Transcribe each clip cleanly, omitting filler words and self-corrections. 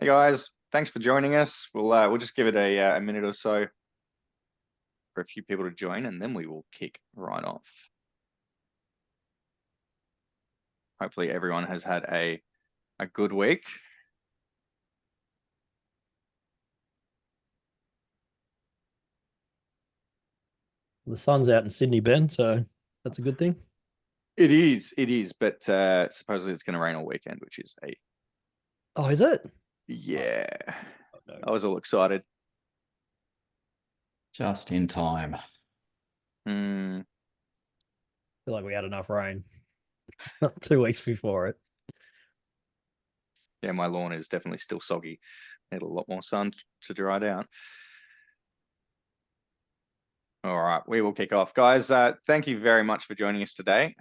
Hey guys, thanks for joining us. We'll just give it a minute or so for a few people to join, and then we will kick right off. Hopefully everyone has had a good week. The sun's out in Sydney, Ben, so that's a good thing. It is, but supposedly it's going to rain all weekend, which is Oh, is it? yeah. Oh, no. I was all excited. Just in time. Hmm. Feel like we had enough rain 2 weeks before it. Yeah, my lawn is definitely still soggy. Need a lot more sun to dry it out. All right, we will kick off. Guys, thank you very much for joining us today.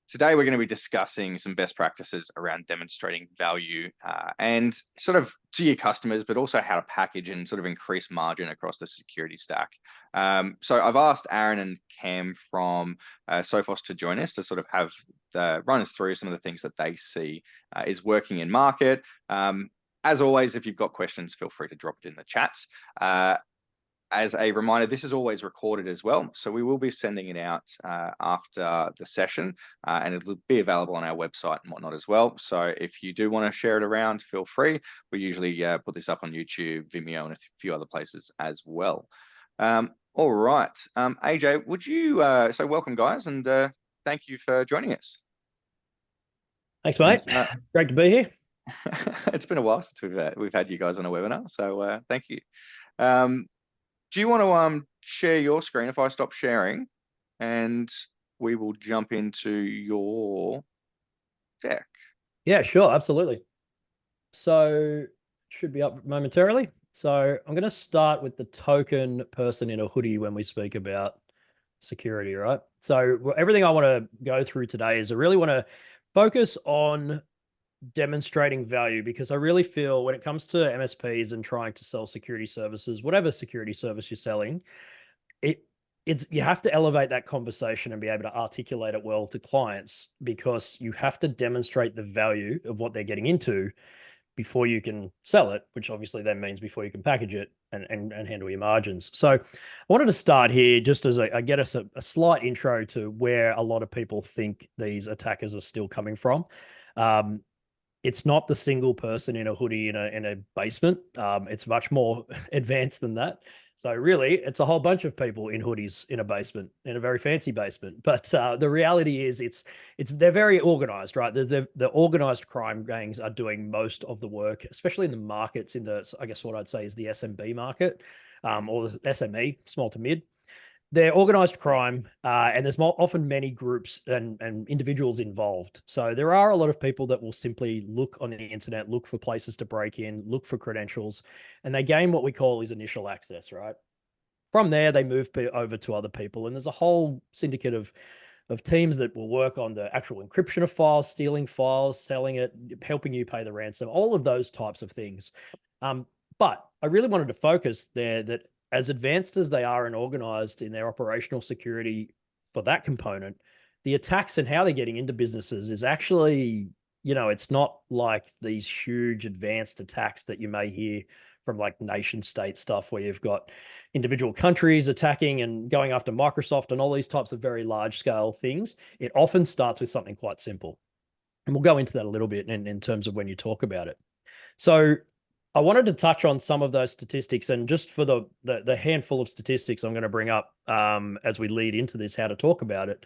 Today, we're going to be discussing some best practices around demonstrating value and sort of to your customers, but also how to package and sort of increase margin across the security stack. So I've asked Aaron and Cam from Sophos to join us to sort of have run us through some of the things that they see is working in market. As always, if you've got questions, feel free to drop it in the chats. As a reminder, this is always recorded as well. So we will be sending it out after the session and it'll be available on our website and whatnot as well. So if you do want to share it around, feel free. We usually put this up on YouTube, Vimeo, and a few other places as well. All right. AJ, would you, so welcome guys, and thank you for joining us. Thanks, mate. Great to be here. It's been a while since we've had you guys on a webinar, so thank you. Do you want to share your screen if I stop sharing, and we will jump into your deck? Yeah, sure, absolutely. So should be up momentarily. So I'm going to start with the token person in a hoodie when we speak about security, right? So everything I want to go through today is I really want to focus on demonstrating value, because I really feel when it comes to MSPs and trying to sell security services, whatever security service you're selling, it's you have to elevate that conversation and be able to articulate it well to clients, because you have to demonstrate the value of what they're getting into before you can sell it, which obviously then means before you can package it and handle your margins. So I wanted to start here just as I get us a slight intro to where a lot of people think these attackers are still coming from. It's not the single person in a hoodie in a basement. It's much more advanced than that. So really, it's a whole bunch of people in hoodies in a basement, in a very fancy basement. But the reality is, they're very organized, right? The organized crime gangs are doing most of the work, especially in the markets, I guess what I'd say is the SMB market, or the SME, small to mid. They're organized crime, and there's often many groups and individuals involved. So there are a lot of people that will simply look on the internet, look for places to break in, look for credentials, and they gain what we call is initial access, right? From there, they move over to other people, and there's a whole syndicate of teams that will work on the actual encryption of files, stealing files, selling it, helping you pay the ransom, all of those types of things. But I really wanted to focus there that as advanced as they are and organized in their operational security for that component, the attacks and how they're getting into businesses is actually, it's not like these huge advanced attacks that you may hear from like nation state stuff where you've got individual countries attacking and going after Microsoft and all these types of very large scale things. It often starts with something quite simple. And we'll go into that a little bit in terms of when you talk about it. So I wanted to touch on some of those statistics, and just for the handful of statistics I'm going to bring up as we lead into this, how to talk about it.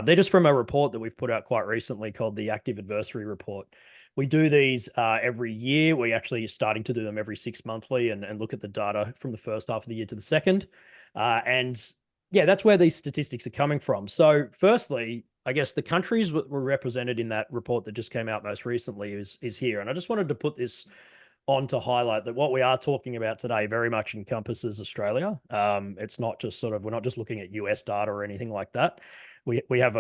They're just from a report that we've put out quite recently called the Active Adversary Report. We do these every year. We actually are starting to do them every 6 monthly and look at the data from the first half of the year to the second. And yeah, that's where these statistics are coming from. So firstly, I guess the countries were represented in that report that just came out most recently is here. And I just wanted to put this on to highlight that what we are talking about today very much encompasses Australia. It's not just we're not just looking at US data or anything like that. We have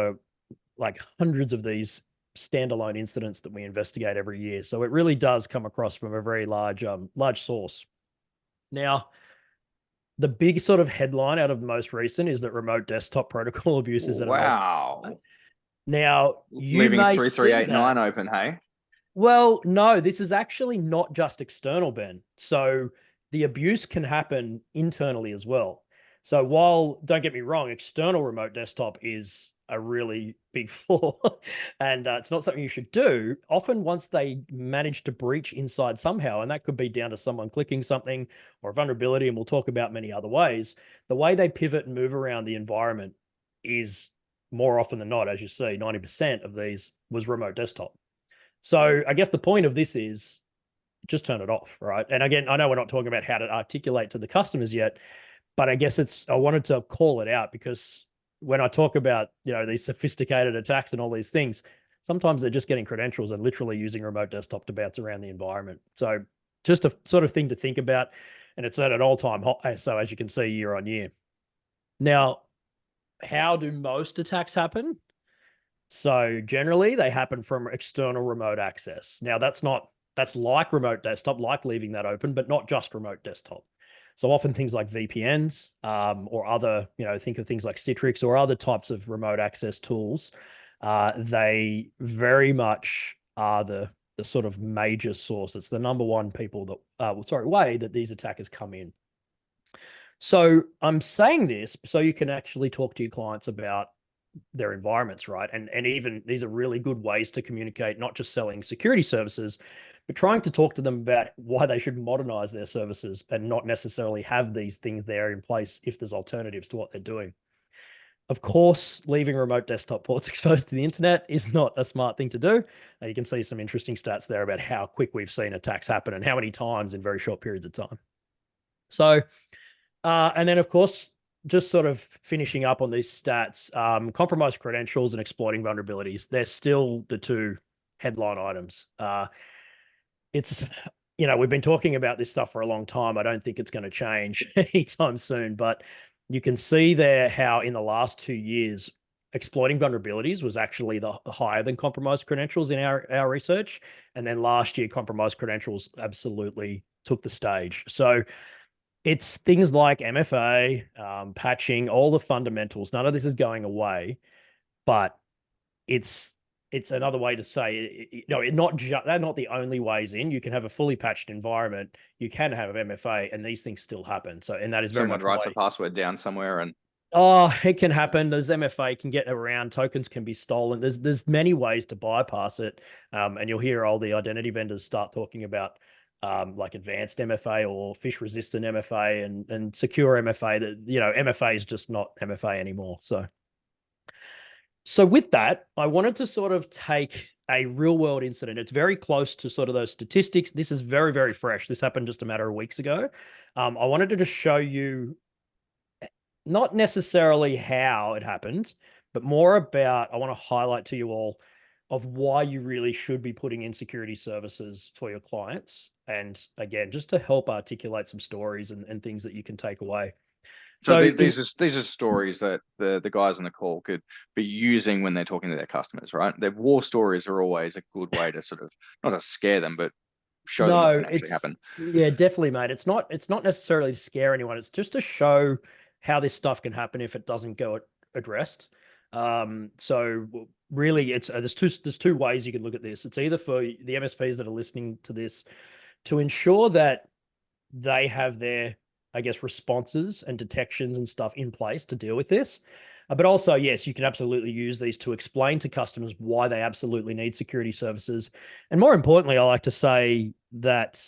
like hundreds of these standalone incidents that we investigate every year. So it really does come across from a very large source. Now, the big sort of headline out of the most recent is that remote desktop protocol abuse is at an all-time high. Wow. Now, you Leaving may see 3389 that. open, hey? Well, no, this is actually not just external, Ben. So the abuse can happen internally as well. So while, don't get me wrong, external remote desktop is a really big flaw and it's not something you should do, often once they manage to breach inside somehow, and that could be down to someone clicking something or a vulnerability, and we'll talk about many other ways, the way they pivot and move around the environment is more often than not, as you see, 90% of these was remote desktop. So I guess the point of this is just turn it off, right? And again, I know we're not talking about how to articulate to the customers yet, but I guess I wanted to call it out because when I talk about, these sophisticated attacks and all these things, sometimes they're just getting credentials and literally using remote desktop to bounce around the environment. So just a sort of thing to think about. And it's at an all-time high. So as you can see, year on year. Now, how do most attacks happen? So generally they happen from external remote access. Now that's like remote desktop, like leaving that open, but not just remote desktop. So often things like VPNs or other, think of things like Citrix or other types of remote access tools. They very much are the sort of major source. It's the number one way that these attackers come in. So I'm saying this so you can actually talk to your clients about their environments, right? And even these are really good ways to communicate, not just selling security services, but trying to talk to them about why they should modernize their services and not necessarily have these things there in place if there's alternatives to what they're doing. Of course, leaving remote desktop ports exposed to the internet is not a smart thing to do. You can see some interesting stats there about how quick we've seen attacks happen and how many times in very short periods of time. So and then, of course, just sort of finishing up on these stats, compromised credentials and exploiting vulnerabilities, they're still the two headline items. It's, we've been talking about this stuff for a long time. I don't think it's going to change anytime soon, but you can see there how in the last 2 years, exploiting vulnerabilities was actually the higher than compromised credentials in our research. And then last year, compromised credentials absolutely took the stage. So it's things like MFA, patching, all the fundamentals. None of this is going away, but it's another way to say, they're not the only ways in. You can have a fully patched environment. You can have MFA, and these things still happen. So, and that is very Someone much writes a why. password down somewhere and Oh, it can happen. There's MFA can get around. Tokens can be stolen. There's many ways to bypass it, and you'll hear all the identity vendors start talking about like advanced MFA or phish resistant MFA and secure MFA. That MFA is just not MFA anymore. So with that, I wanted to sort of take a real world incident. It's very close to sort of those statistics. This is very, very fresh. This happened just a matter of weeks ago. I wanted to just show you not necessarily how it happened, but more about, I want to highlight to you all of why you really should be putting in security services for your clients. And again, just to help articulate some stories and things that you can take away. so So these are stories that the guys on the call could be using when they're talking to their customers, right? Their war stories are always a good way to sort of not to scare them, but show them what no, can actually it's happen. yeah, definitely, mate. It's not necessarily to scare anyone. It's just to show how this stuff can happen if it doesn't go addressed. So really, it's there's two ways you can look at this. It's either for the MSPs that are listening to this to ensure that they have their, I guess, responses and detections and stuff in place to deal with this. But also, yes, you can absolutely use these to explain to customers why they absolutely need security services. And more importantly, I like to say that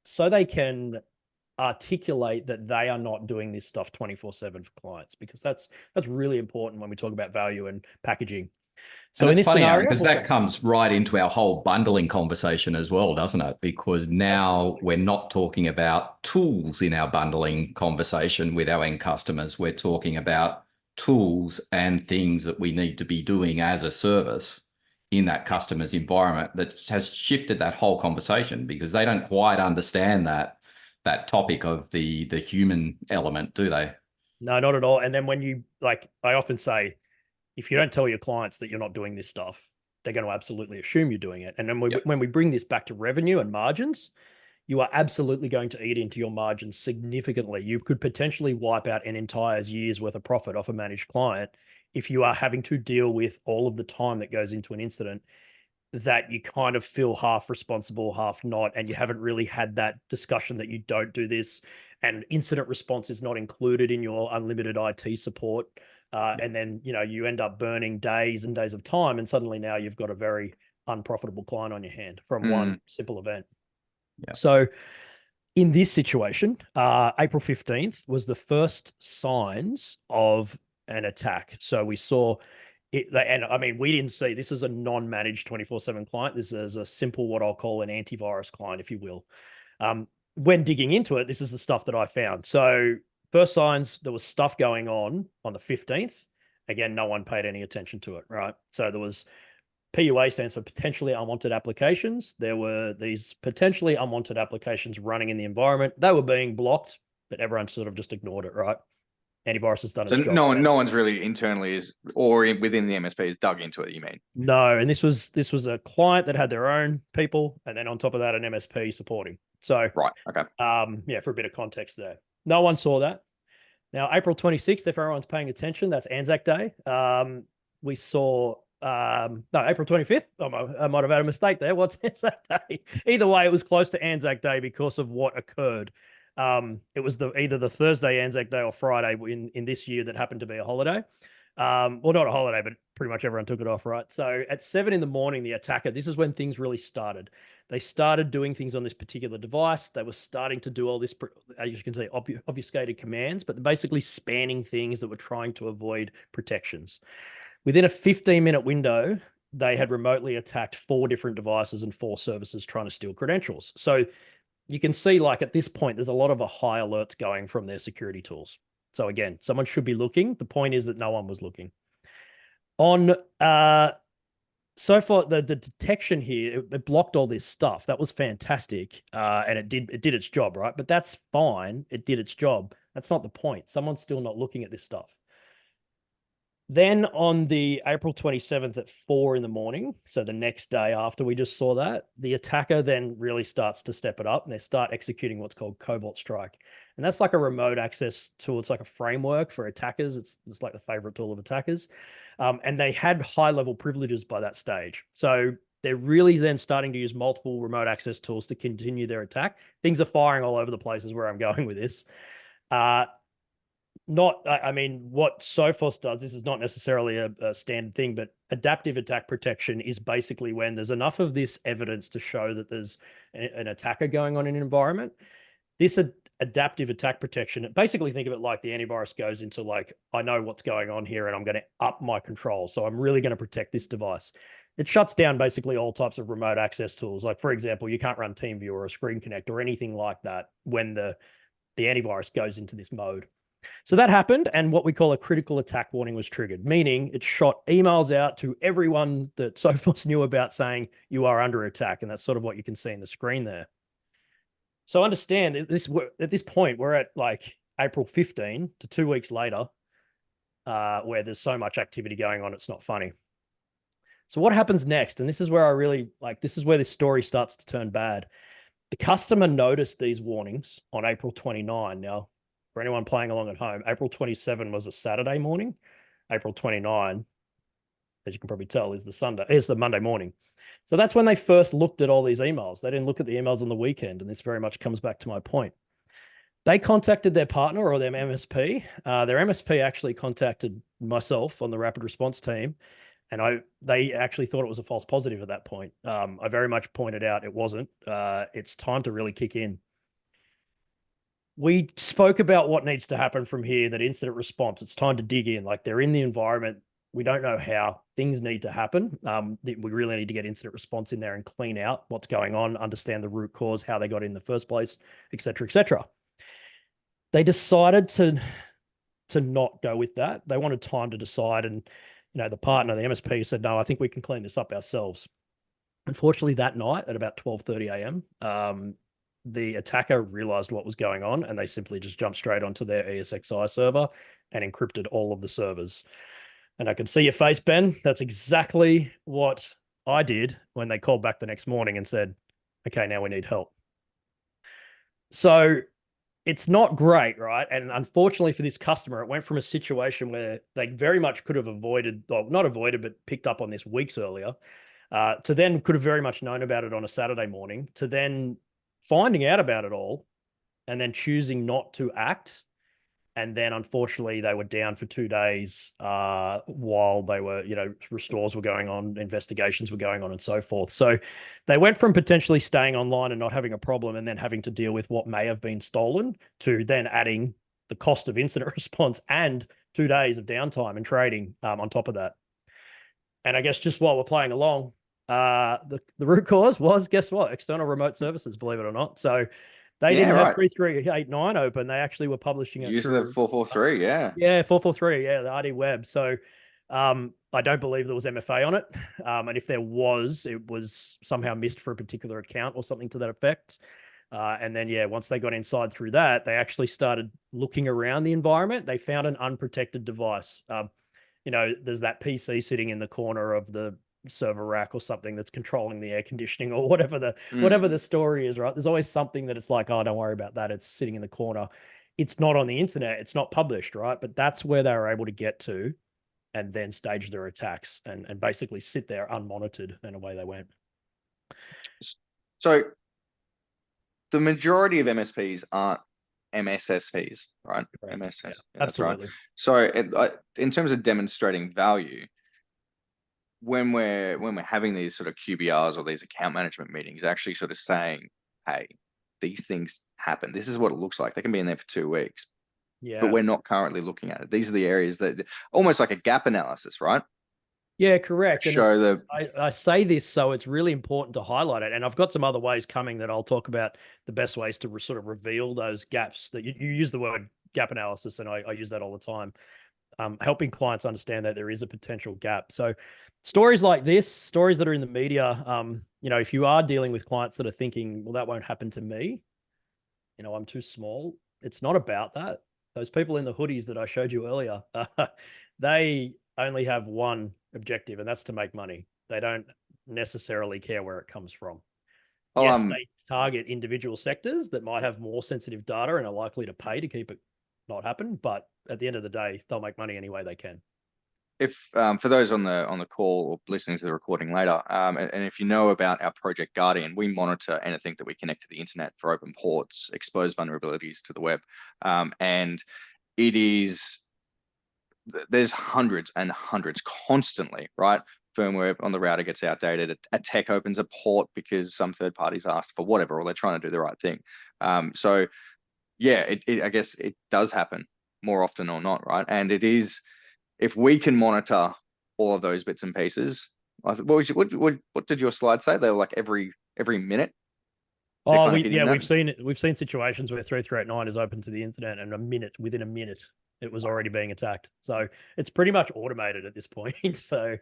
so they can articulate that they are not doing this stuff 24/7 for clients, because that's really important when we talk about value and packaging. And So in it's this funny, Aaron, scenario, because that comes right into our whole bundling conversation as well, doesn't it? Because now absolutely. we're not talking about tools in our bundling conversation with our end customers. We're talking about tools and things that we need to be doing as a service in that customer's environment that has shifted that whole conversation because they don't quite understand that topic of the human element, do they? No, not at all. And then when you like, I often say, if you don't tell your clients that you're not doing this stuff, they're going to absolutely assume you're doing it. And then Yep. when we bring this back to revenue and margins, you are absolutely going to eat into your margins significantly. You could potentially wipe out an entire year's worth of profit off a managed client if you are having to deal with all of the time that goes into an incident. that you kind of feel half responsible, half not, and you haven't really had that discussion that you don't do this, and incident response is not included in your unlimited IT support. And then, you end up burning days and days of time, and suddenly now you've got a very unprofitable client on your hand from one simple event. Yeah. So in this situation, April 15th was the first signs of an attack. So we saw it, and I mean, we didn't see, this is a non-managed 24/7 client. This is a simple, what I'll call an antivirus client, if you will. When digging into it, this is the stuff that I found. So first signs, there was stuff going on the 15th. Again, no one paid any attention to it, right? So there was, PUA stands for potentially unwanted applications. There were these potentially unwanted applications running in the environment. They were being blocked, but everyone sort of just ignored it, right? Antivirus has done So its job. no one's really internally within the MSP is dug into it, you mean? No, and this was a client that had their own people, and then on top of that, an MSP supporting. So right, okay. For a bit of context there. No one saw that. Now, April 26th, if everyone's paying attention, that's Anzac Day. We saw no, April 25th. I might have had a mistake there. What's Anzac Day? Either way, it was close to Anzac Day because of what occurred. It was either the Thursday Anzac Day or Friday in this year that happened to be a holiday. Well, not a holiday, but pretty much everyone took it off, right? So at 7 a.m, the attacker, this is when things really started. They started doing things on this particular device. They were starting to do all this, as you can see, obfuscated commands, but basically spanning things that were trying to avoid protections. Within a 15-minute window, they had remotely attacked 4 different devices and 4 services trying to steal credentials. So you can see, like, at this point, there's a lot of high alerts going from their security tools. So again, someone should be looking. The point is that no one was looking. On so far, the detection here, it blocked all this stuff. That was fantastic, and it did its job, right? But that's fine. It did its job. That's not the point. Someone's still not looking at this stuff. Then on the April 27th at 4 a.m, so the next day after we just saw that, the attacker then really starts to step it up, and they start executing what's called Cobalt Strike. And that's like a remote access tool. It's like a framework for attackers. It's like the favorite tool of attackers. And they had high-level privileges by that stage. So they're really then starting to use multiple remote access tools to continue their attack. Things are firing all over the place is where I'm going with this. What Sophos does, this is not necessarily a standard thing, but adaptive attack protection is basically when there's enough of this evidence to show that there's an attacker going on in an environment. This adaptive attack protection, basically think of it like the antivirus goes into, like, I know what's going on here and I'm going to up my control. So I'm really going to protect this device. It shuts down basically all types of remote access tools. Like, for example, you can't run TeamViewer or Screen Connect or anything like that when the antivirus goes into this mode. So that happened, and what we call a critical attack warning was triggered, meaning it shot emails out to everyone that Sophos knew about saying you are under attack, and that's sort of what you can see in the screen there. So understand this, at this point, we're at like April 15 to 2 weeks later, where there's so much activity going on, it's not funny. So what happens next? And this is where I really this is where this story starts to turn bad. The customer noticed these warnings on April 29. Now, for anyone playing along at home, April 27 was a Saturday morning. April 29, as you can probably tell, is the Monday morning. So that's when they first looked at all these emails. They didn't look at the emails on the weekend, and this very much comes back to my point. They contacted their partner or their MSP. Their MSP actually contacted myself on the rapid response team, and they actually thought it was a false positive at that point. I very much pointed out it wasn't. It's time to really kick in. We spoke about what needs to happen from here, that incident response. It's time to dig in. Like, they're in the environment. We don't know how. Things need to happen. We really need to get incident response in there and clean out what's going on, understand the root cause, how they got in the first place, et cetera, et cetera. They decided to not go with that. They wanted time to decide. And, the partner, the MSP, said, no, I think we can clean this up ourselves. Unfortunately, that night at about 12:30 a.m., the attacker realized what was going on, and they simply just jumped straight onto their ESXi server and encrypted all of the servers. And I can see your face, Ben. That's exactly what I did when they called back the next morning and said, okay, now we need help. So it's not great, right? And unfortunately for this customer, it went from a situation where they very much could have avoided, well, not avoided, but picked up on this weeks earlier. to then could have very much known about it on a Saturday morning, to then finding out about it all and then choosing not to act. And then unfortunately they were down for 2 days while they were, restores were going on, investigations were going on and so forth. So they went from potentially staying online and not having a problem and then having to deal with what may have been stolen to then adding the cost of incident response and 2 days of downtime and trading on top of that. And I guess just while we're playing along, the root cause was, guess what? External remote services, believe it or not. So they didn't have 3389 open. They actually were publishing it Use through the 443, yeah. Yeah, 443, yeah, the RD web. So I don't believe there was MFA on it. And if there was, it was somehow missed for a particular account or something to that effect. And then, yeah, once they got inside through that, they actually started looking around the environment. They found an unprotected device. There's that PC sitting in the corner of the server rack or something that's controlling the air conditioning or whatever the story is, right? There's always something that it's like, oh, don't worry about that. It's sitting in the corner. It's not on the internet. It's not published, right? But that's where they were able to get to and then stage their attacks and basically sit there unmonitored, and away they went. So the majority of MSPs aren't MSSPs, right? Correct. MSS, Yeah, that's right. absolutely. So in terms of demonstrating value, when we're having these sort of QBRs or these account management meetings, actually sort of saying, hey, these things happen. This is what it looks like. They can be in there for 2 weeks, Yeah. but we're not currently looking at it. These are the areas that almost like a gap analysis, right? Yeah, correct. And Show I say this, so it's really important to highlight it. And I've got some other ways coming that I'll talk about, the best ways to sort of reveal those gaps. That you use the word gap analysis, and I use that all the time. Helping clients understand that there is a potential gap. So stories like this, stories that are in the media, if you are dealing with clients that are thinking, well, that won't happen to me, I'm too small. It's not about that. Those people in the hoodies that I showed you earlier, they only have one objective, and that's to make money. They don't necessarily care where it comes from. Yes, they target individual sectors that might have more sensitive data and are likely to pay to keep it not happen. But at the end of the day, they'll make money any way they can. If for those on the call or listening to the recording later, and if you know about our Project Guardian, we monitor anything that we connect to the internet for open ports, expose vulnerabilities to the web, and there's hundreds and hundreds constantly, right? Firmware on the router gets outdated. A tech opens a port because some third parties asked for whatever, or they're trying to do the right thing. So yeah, I guess it does happen more often or not, right? And it is, if we can monitor all of those bits and pieces, what did your slide say? They were like every minute. Oh, we've seen situations where 3389 is open to the internet, and within a minute, it was already being attacked. So it's pretty much automated at this point. So,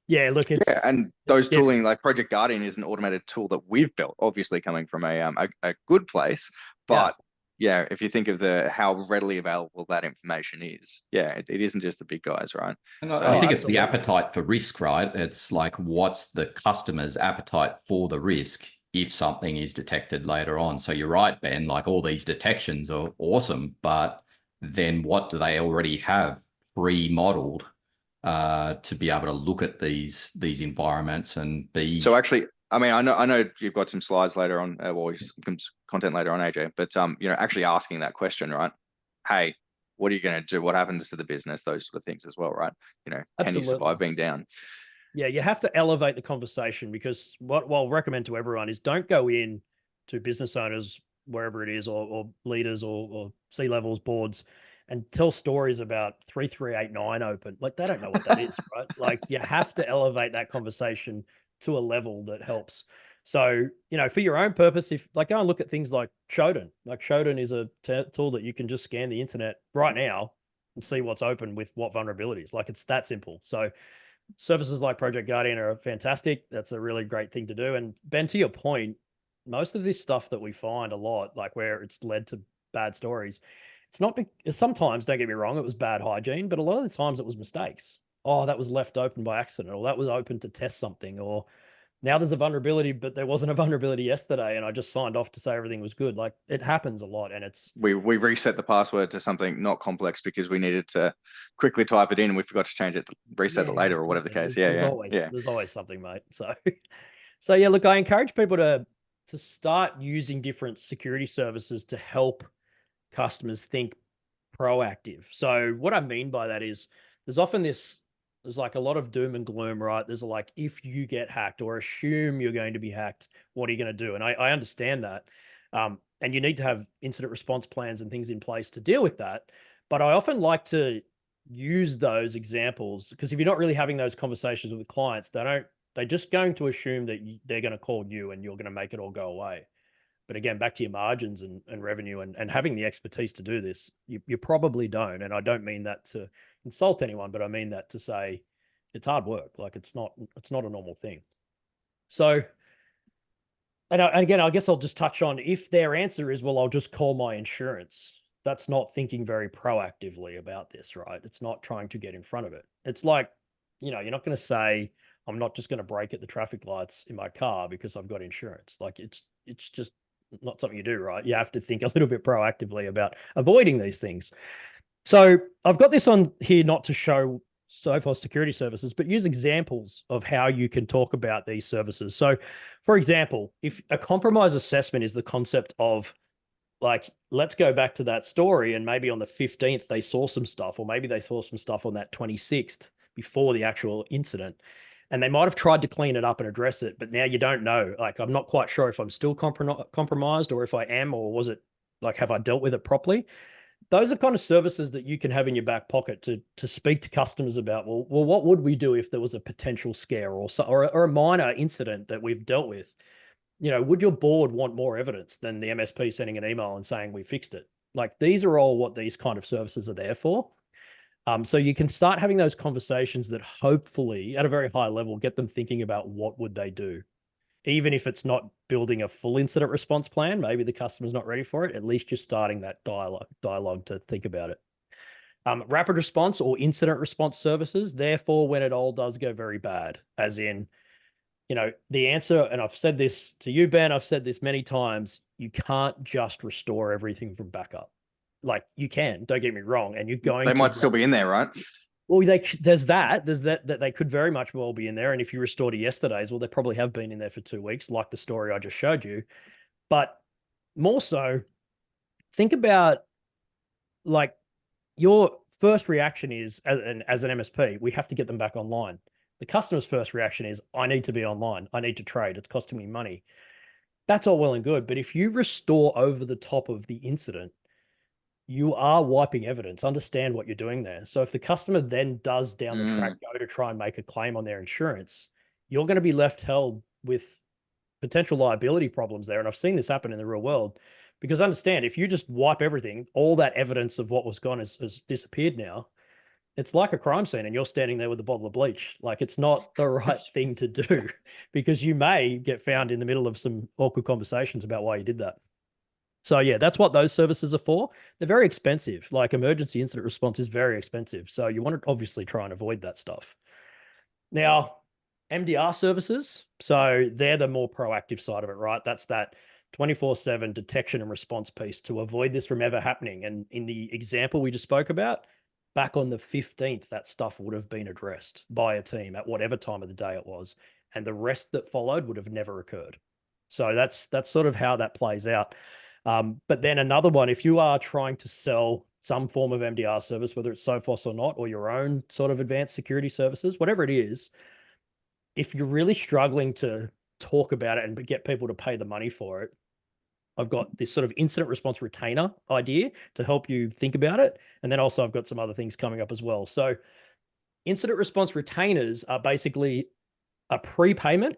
yeah, look, and those tooling like Project Guardian is an automated tool that we've built, obviously coming from a good place, but yeah, if you think of how readily available that information is, it isn't just the big guys, right? And so I think it's the appetite for risk, right? It's like, what's the customer's appetite for the risk if something is detected later on? So you're right, Ben, like all these detections are awesome, but then what do they already have pre-modeled to be able to look at these environments and be... So actually, I mean, I know you've got some slides later on, some content later on, AJ, but actually asking that question, right? Hey, what are you going to do? What happens to the business? Those sort of things as well, right? Can you survive being down? Yeah, you have to elevate the conversation, because what I'll recommend to everyone is don't go in to business owners, wherever it is, or leaders or C-levels, boards, and tell stories about 3389 open. Like, they don't know what that is, right? Like, you have to elevate that conversation to a level that helps. So, for your own purpose, go and look at things like Shodan. Like, Shodan is a tool that you can just scan the internet right now and see what's open with what vulnerabilities. Like, it's that simple. So services like Project Guardian are fantastic. That's a really great thing to do. And Ben, to your point, most of this stuff that we find a lot, like where it's led to bad stories, it's not, sometimes, don't get me wrong, it was bad hygiene, but a lot of the times it was mistakes. Oh, that was left open by accident, or that was open to test something, or now there's a vulnerability, but there wasn't a vulnerability yesterday, and I just signed off to say everything was good. Like, it happens a lot, and it's We reset the password to something not complex because we needed to quickly type it in and we forgot to change it to reset it later or whatever the case. There's Yeah, always yeah. there's always something, mate. So so yeah, look, I encourage people to start using different security services to help customers think proactive. So what I mean by that is there's often there's like a lot of doom and gloom, right? There's like, if you get hacked or assume you're going to be hacked, what are you going to do? And I understand that. And you need to have incident response plans and things in place to deal with that. But I often like to use those examples because if you're not really having those conversations with clients, they're just going to assume that they're going to call you and you're going to make it all go away. But again, back to your margins and revenue and having the expertise to do this, you probably don't. And I don't mean that to insult anyone, but I mean that to say it's hard work. Like, it's not a normal thing. So, and again, I guess I'll just touch on, if their answer is, well, I'll just call my insurance. That's not thinking very proactively about this, right? It's not trying to get in front of it. It's like, you're not going to say, I'm not just going to brake at the traffic lights in my car because I've got insurance. Like, it's just not something you do, right? You have to think a little bit proactively about avoiding these things. So I've got this on here not to show Sophos security services, but use examples of how you can talk about these services. So, for example, if a compromise assessment is the concept of, like, let's go back to that story, and maybe on the 15th they saw some stuff, or maybe they saw some stuff on that 26th before the actual incident, and they might have tried to clean it up and address it, but now you don't know. Like, I'm not quite sure if I'm still compromised, or if I am, or was it, like, have I dealt with it properly? Those are kind of services that you can have in your back pocket to speak to customers about. Well, what would we do if there was a potential scare or a minor incident that we've dealt with? Would your board want more evidence than the MSP sending an email and saying we fixed it? Like, these are all what these kind of services are there for. So you can start having those conversations that hopefully, at a very high level, get them thinking about what would they do. Even if it's not building a full incident response plan, maybe the customer's not ready for it, at least you're starting that dialogue to think about it. Rapid response or incident response services, therefore, when it all does go very bad, as in, the answer, and I've said this to you, Ben, I've said this many times, you can't just restore everything from backup. Like, you can, don't get me wrong, and you're going They to might still be in there, right? well, there's that they could very much well be in there. And if you restore to yesterday's, well, they probably have been in there for 2 weeks, like the story I just showed you. But more so, think about, like, your first reaction is, as an MSP, we have to get them back online. The customer's first reaction is, I need to be online. I need to trade. It's costing me money. That's all well and good. But if you restore over the top of the incident, you are wiping evidence. Understand what you're doing there. So if the customer then does down the track go to try and make a claim on their insurance, you're going to be left held with potential liability problems there. And I've seen this happen in the real world, because understand, if you just wipe everything, all that evidence of what was gone has disappeared now. It's like a crime scene and you're standing there with a bottle of bleach. Like, it's not the right thing to do, because you may get found in the middle of some awkward conversations about why you did that. So yeah, that's what those services are for. They're very expensive. Like, emergency incident response is very expensive. So you want to obviously try and avoid that stuff. Now, MDR services, so they're the more proactive side of it, right? That's that 24/7 detection and response piece to avoid this from ever happening. And in the example we just spoke about, back on the 15th, that stuff would have been addressed by a team at whatever time of the day it was. And the rest that followed would have never occurred. So that's sort of how that plays out. But then another one, if you are trying to sell some form of MDR service, whether it's Sophos or not, or your own sort of advanced security services, whatever it is, if you're really struggling to talk about it and get people to pay the money for it, I've got this sort of incident response retainer idea to help you think about it. And then also I've got some other things coming up as well. So incident response retainers are basically a prepayment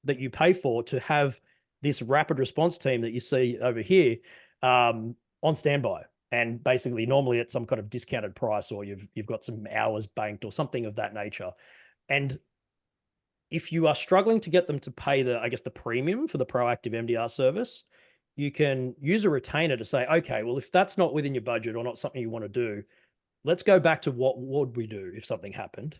that you pay for to have this rapid response team that you see over here on standby. And basically, normally at some kind of discounted price, or you've got some hours banked or something of that nature. And if you are struggling to get them to pay the premium for the proactive MDR service, you can use a retainer to say, okay, well, if that's not within your budget or not something you want to do, let's go back to what would we do if something happened?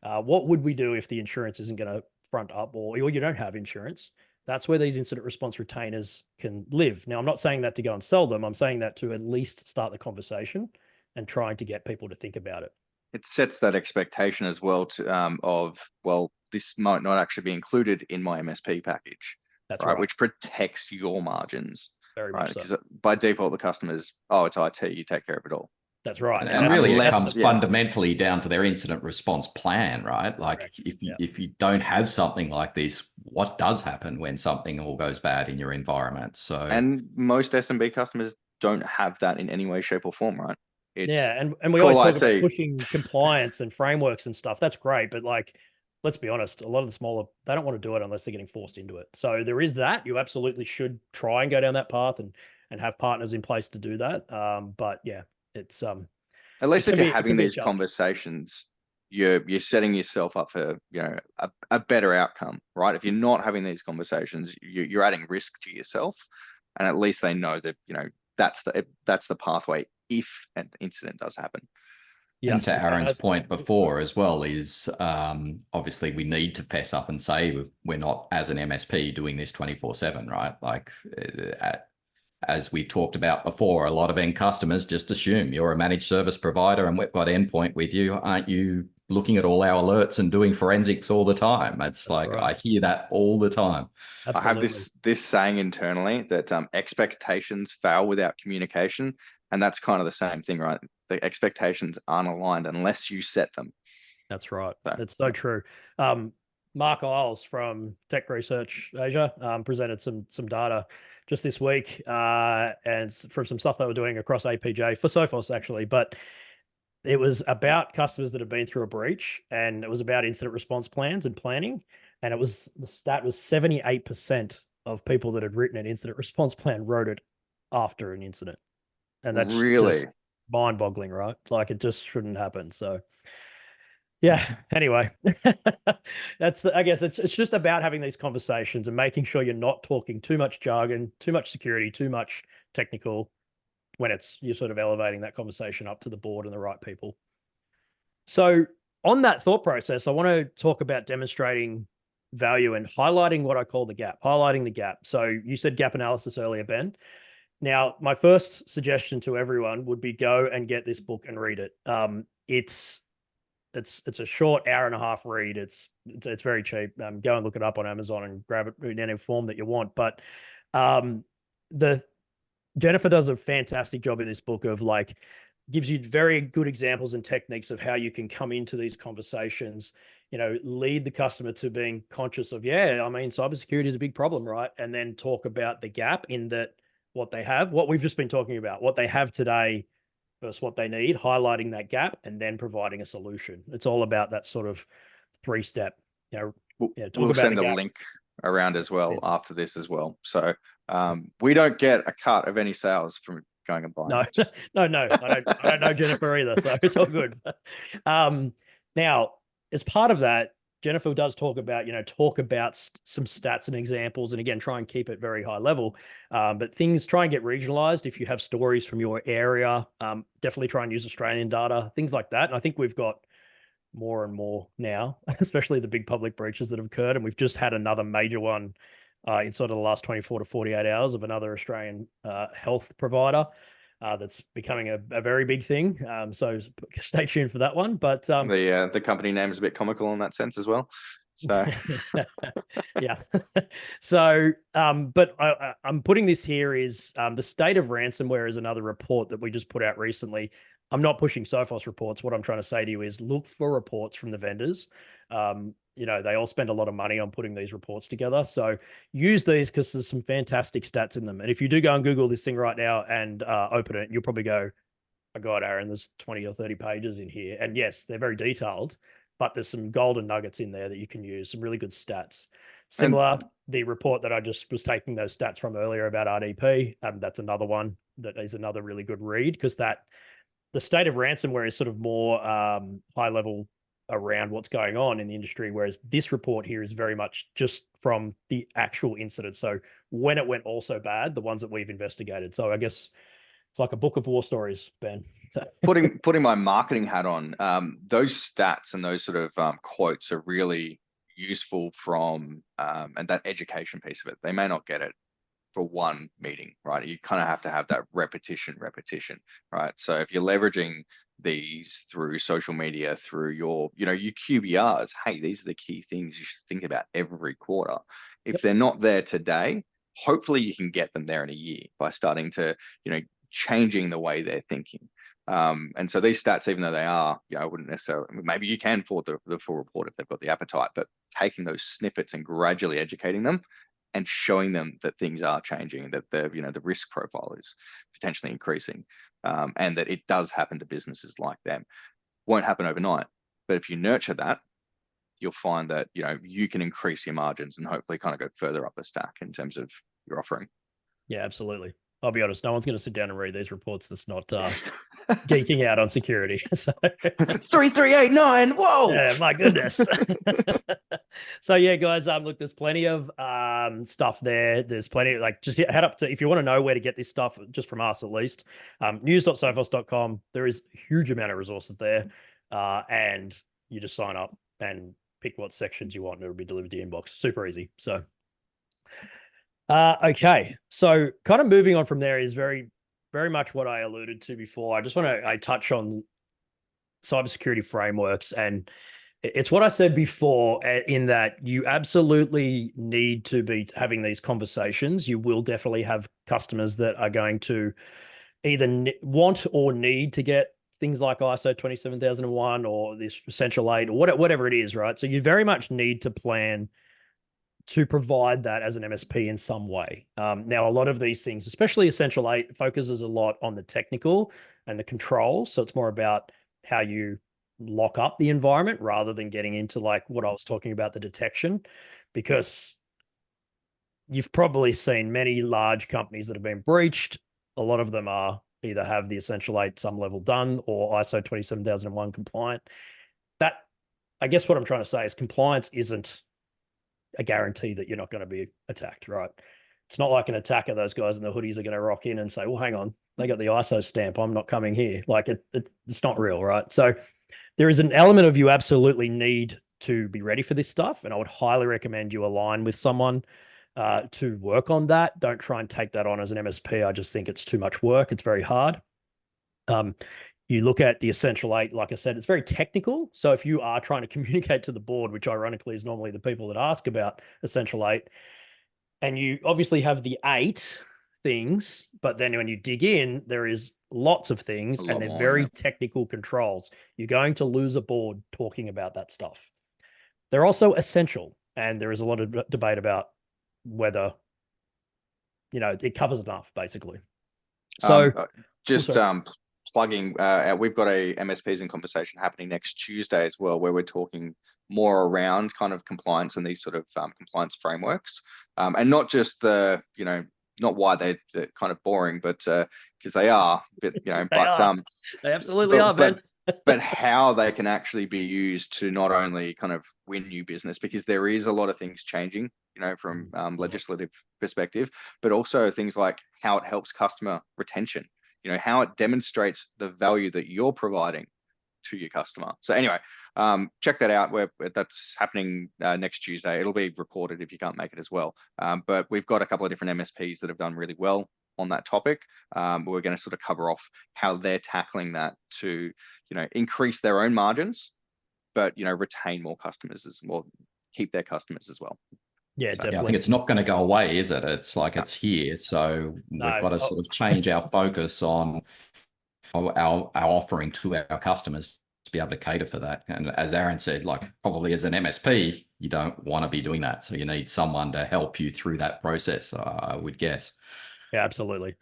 What would we do if the insurance isn't going to front up, or you don't have insurance, that's where these incident response retainers can live. Now, I'm not saying that to go and sell them. I'm saying that to at least start the conversation and trying to get people to think about it. It sets that expectation as well of, well, this might not actually be included in my MSP package. That's right, right. which protects your margins. Very right? much so. Because by default, the customers, oh, it's IT, you take care of it all. That's right. And really, it comes yeah. fundamentally down to their incident response plan, right? Like Correct. if you don't have something like this, what does happen when something all goes bad in your environment? So, and most SMB customers don't have that in any way, shape, or form, right? It's and we always talk IT. about pushing compliance and frameworks and stuff. That's great, but like, let's be honest, a lot of the smaller, they don't want to do it unless they're getting forced into it. So there is that. You absolutely should try and go down that path and have partners in place to do that. But yeah, it's at least if you're having these challenge. conversations, you're setting yourself up for a better outcome, right? If you're not having these conversations, you're adding risk to yourself, and at least they know that that's the pathway if an incident does happen. Yes. And to Aaron's point before as well is obviously we need to fess up and say we're not, as an MSP, doing this 24/7, right? Like as we talked about before, a lot of end customers just assume you're a managed service provider and we've got endpoint with you. Aren't you looking at all our alerts and doing forensics all the time? It's like, right. I hear that all the time. Absolutely. I have this saying internally that expectations fail without communication. And that's kind of the same thing, right? The expectations aren't aligned unless you set them. That's right. That's so true. Mark Isles from Tech Research Asia presented some data just this week and for some stuff they were doing across APJ for Sophos, actually. But it was about customers that have been through a breach, and it was about incident response plans and planning. And the stat was 78% of people that had written an incident response plan wrote it after an incident. And that's really just mind-boggling, right? Like, it just shouldn't happen. So yeah, anyway, I guess it's just about having these conversations and making sure you're not talking too much jargon, too much security, too much technical when you're sort of elevating that conversation up to the board and the right people. So on that thought process, I want to talk about demonstrating value and highlighting what I call highlighting the gap. So you said gap analysis earlier, Ben. Now, my first suggestion to everyone would be go and get this book and read it. It's a short hour-and-a-half read. It's very cheap. Go and look it up on Amazon and grab it in any form that you want. But Jennifer does a fantastic job in this book of gives you very good examples and techniques of how you can come into these conversations, lead the customer to being conscious of, cybersecurity is a big problem, right? And then talk about the gap in that what they have, what we've just been talking about, what they have today versus what they need, highlighting that gap and then providing a solution. It's all about that sort of 3-step, we'll send a link around as well after this as well. So we don't get a cut of any sales from going and buying. No, I don't know Jennifer either, so it's all good. Now, as part of that, Jennifer does talk about some stats and examples, and again, try and keep it very high level. But try and get regionalized. If you have stories from your area, definitely try and use Australian data, things like that. And I think we've got more and more now, especially the big public breaches that have occurred. And we've just had another major one in sort of the last 24 to 48 hours of another Australian health provider. That's becoming a very big thing. So stay tuned for that one. But the company name is a bit comical in that sense as well. So yeah. So but I'm putting this here is the state of ransomware is another report that we just put out recently. I'm not pushing Sophos reports. What I'm trying to say to you is look for reports from the vendors. They all spend a lot of money on putting these reports together. So use these because there's some fantastic stats in them. And if you do go and Google this thing right now and open it, you'll probably go, oh God, Aaron, there's 20 or 30 pages in here. And yes, they're very detailed, but there's some golden nuggets in there that you can use, some really good stats. Similar, the report that I just was taking those stats from earlier about RDP, that's another one that is another really good read because the state of ransomware is sort of more high level around what's going on in the industry, whereas this report here is very much just from the actual incident. So when it went all so bad, the ones that we've investigated. So I guess it's like a book of war stories, Ben. So. putting my marketing hat on, those stats and those sort of quotes are really useful from, and that education piece of it. They may not get it for one meeting, right? You kind of have to have that repetition, right? So if you're leveraging these through social media, through your, your QBRs, hey, these are the key things you should think about every quarter. If they're not there today, hopefully you can get them there in a year by starting to, changing the way they're thinking. And so these stats, even though they are, I wouldn't necessarily, maybe you can for the full report if they've got the appetite, but taking those snippets and gradually educating them and showing them that things are changing, that the risk profile is potentially increasing, and that it does happen to businesses like them. Won't happen overnight, but if you nurture that, you'll find that you can increase your margins and hopefully kind of go further up the stack in terms of your offering. Yeah, absolutely. I'll be honest, no one's going to sit down and read these reports that's not geeking out on security. So 3389, whoa! Yeah, my goodness. So yeah, guys, look, there's plenty of stuff there. There's plenty, like, just head up to, if you want to know where to get this stuff, just from us at least, news.sophos.com. There is a huge amount of resources there, and you just sign up and pick what sections you want, and it'll be delivered to your inbox. Super easy. So okay, so kind of moving on from there is very, very much what I alluded to before. I touch on cybersecurity frameworks, and it's what I said before, in that you absolutely need to be having these conversations. You will definitely have customers that are going to either want or need to get things like ISO 27001 or this Essential 8 or whatever it is, right? So you very much need to plan to provide that as an MSP in some way. Now, a lot of these things, especially Essential 8, focuses a lot on the technical and the controls. So it's more about how you lock up the environment rather than getting into like what I was talking about, the detection, because you've probably seen many large companies that have been breached. A lot of them are either have the Essential 8 some level done or ISO 27001 compliant. That, I guess what I'm trying to say is compliance isn't a guarantee that you're not going to be attacked, right? It's not like an attacker, those guys in the hoodies are going to rock in and say, well, hang on, they got the ISO stamp, I'm not coming here. Like it's not real, right? So there is an element of you absolutely need to be ready for this stuff. And I would highly recommend you align with someone to work on that. Don't try and take that on as an MSP. I just think it's too much work. It's very hard. You look at the Essential 8, like I said, it's very technical. So if you are trying to communicate to the board, which ironically is normally the people that ask about Essential 8, and you obviously have the 8 things, but then when you dig in, there is lots of things and they're very technical controls. You're going to lose a board talking about that stuff. They're also essential, and there is a lot of debate about whether, it covers enough, basically. So plugging, we've got a MSPs in conversation happening next Tuesday as well, where we're talking more around kind of compliance and these sort of compliance frameworks, and not just the, not why they're kind of boring, but because they are, but they absolutely are, Ben. But how they can actually be used to not only kind of win new business, because there is a lot of things changing, from legislative perspective, but also things like how it helps customer retention, how it demonstrates the value that you're providing to your customer. So anyway, check that out. That's happening next Tuesday. It'll be recorded if you can't make it as well. But we've got a couple of different MSPs that have done really well on that topic. We're going to sort of cover off how they're tackling that to, increase their own margins, but, retain more customers as well, keep their customers as well. Yeah, definitely. Yeah, I think it's not going to go away, is it? It's like it's here. So we've got to sort of change our focus on our offering to our customers to be able to cater for that. And as Aaron said, like probably as an MSP, you don't want to be doing that. So you need someone to help you through that process, I would guess. Yeah, absolutely.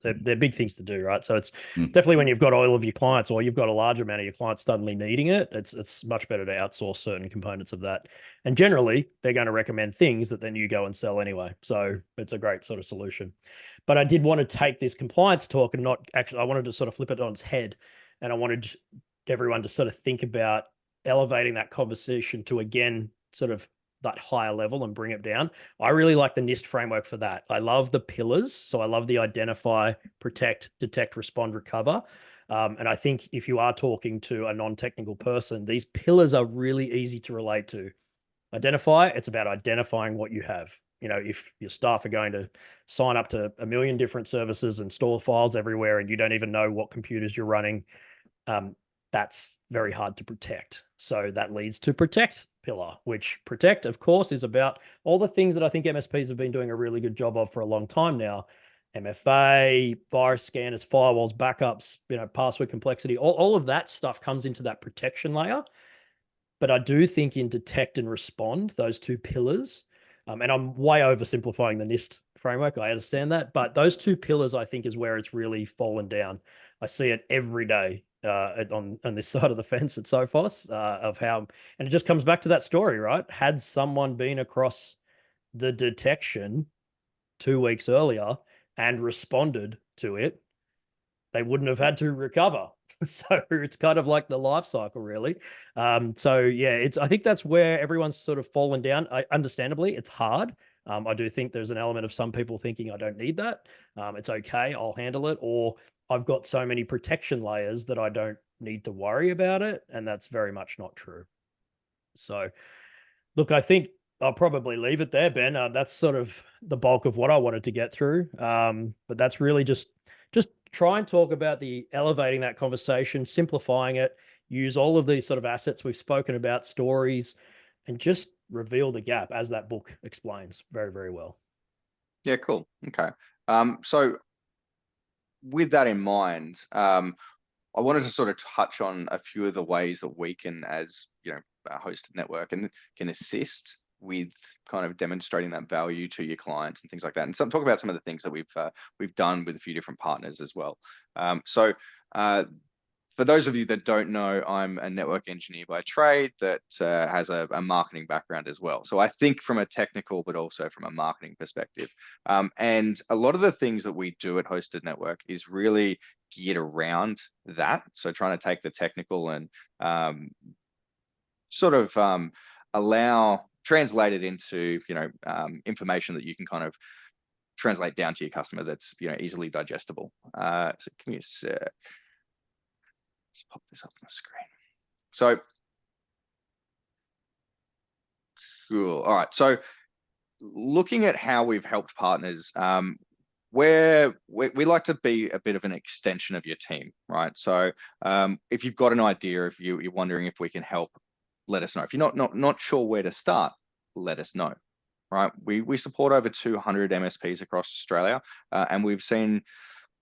They're big things to do, right? So it's definitely when you've got all of your clients or you've got a large amount of your clients suddenly needing it, it's much better to outsource certain components of that. And generally, they're going to recommend things that then you go and sell anyway. So it's a great sort of solution. But I did want to take this compliance talk and not actually, I wanted to sort of flip it on its head. And I wanted everyone to sort of think about elevating that conversation to, again, sort of that higher level and bring it down. I really like the NIST framework for that. I love the pillars. So I love the identify, protect, detect, respond, recover. And I think if you are talking to a non-technical person, these pillars are really easy to relate to. identify. It's about identifying what you have. You know, if your staff are going to sign up to a million different services and store files everywhere, and you don't even know what computers you're running, that's very hard to protect. So that leads to protect pillar, which protect, of course, is about all the things that I think MSPs have been doing a really good job of for a long time now. MFA, virus scanners, firewalls, backups, you know, password complexity, all of that stuff comes into that protection layer. But I do think in detect and respond, those two pillars, and I'm way oversimplifying the NIST framework, I understand that, but those two pillars, I think, is where it's really fallen down. I see it every day on this side of the fence at Sophos of how, and it just comes back to that story, right? Had someone been across the detection 2 weeks earlier and responded to it, they wouldn't have had to recover. So it's kind of like the life cycle, really. So yeah, I think that's where everyone's sort of fallen down. Understandably, it's hard. I do think there's an element of some people thinking I don't need that. It's okay, I'll handle it, or I've got so many protection layers that I don't need to worry about it, and that's very much not true. So look, I think I'll probably leave it there, Ben. That's sort of the bulk of what I wanted to get through. But that's really just try and talk about the elevating that conversation, simplifying it, use all of these sort of assets we've spoken about, stories, and just reveal the gap as that book explains very, very well. Yeah, cool. Okay. So with that in mind, I wanted to sort of touch on a few of the ways that we can, as you know, a hosted network, and can assist with kind of demonstrating that value to your clients and things like that. And talk about some of the things that we've done with a few different partners as well. For those of you that don't know, I'm a network engineer by trade that has a marketing background as well. So I think from a technical, but also from a marketing perspective. And a lot of the things that we do at Hosted Network is really geared around that. So trying to take the technical and translate it into, information that you can kind of translate down to your customer that's, easily digestible. So give me a sec. Let's pop this up on the screen. So cool. All right. So looking at how we've helped partners, we like to be a bit of an extension of your team, right? So if you've got an idea, if you're wondering if we can help, let us know. If you're not sure where to start, let us know. Right? We support over 200 MSPs across Australia, and we've seen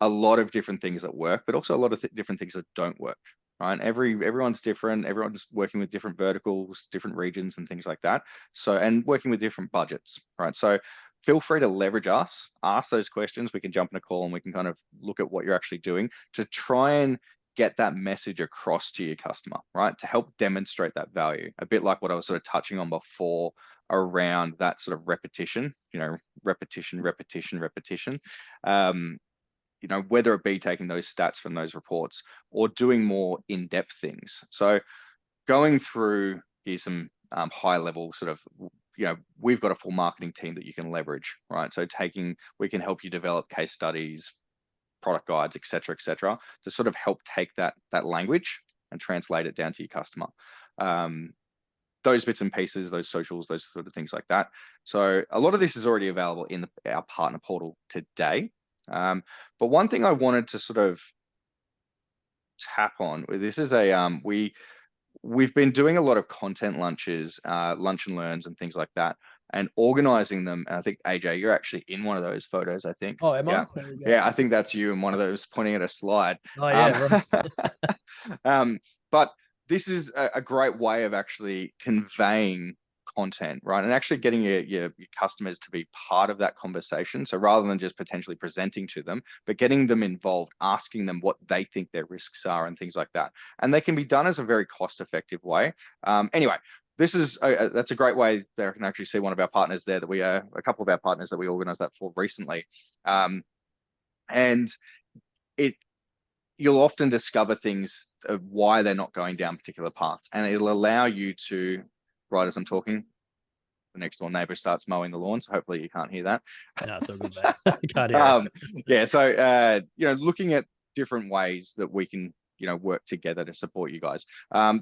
a lot of different things that work, but also a lot of different things that don't work. Right? Everyone's different. Everyone's working with different verticals, different regions, and things like that. So, and working with different budgets. Right? So, feel free to leverage us, ask those questions. We can jump in a call and we can kind of look at what you're actually doing to try and get that message across to your customer, right? To help demonstrate that value. A bit like what I was sort of touching on before around that sort of repetition, repetition. Whether it be taking those stats from those reports or doing more in-depth things. So going through, here's some high level sort of, we've got a full marketing team that you can leverage, right? So we can help you develop case studies, product guides, et cetera, to sort of help take that language and translate it down to your customer. Those bits and pieces, those socials, those sort of things like that. So a lot of this is already available in our partner portal today. But one thing I wanted to sort of tap on, this is we've been doing a lot of content lunches, lunch and learns and things like that, and organizing them. And I think AJ, you're actually in one of those photos, I think. Oh, am I? Yeah, I think that's you in one of those pointing at a slide. Oh, yeah. Right. But this is a great way of actually conveying content, right? And actually getting your customers to be part of that conversation. So rather than just potentially presenting to them, but getting them involved, asking them what they think their risks are and things like that. And they can be done as a very cost-effective way. Anyway, that's a great way that I can actually see one of our partners there a couple of our partners that we organized that for recently. And you'll often discover things of why they're not going down particular paths, and it'll allow you to, right as I'm talking, the next door neighbor starts mowing the lawn, so hopefully you can't hear that. No, it's all good, mate. Can't hear it. Yeah, so looking at different ways that we can work together to support you guys.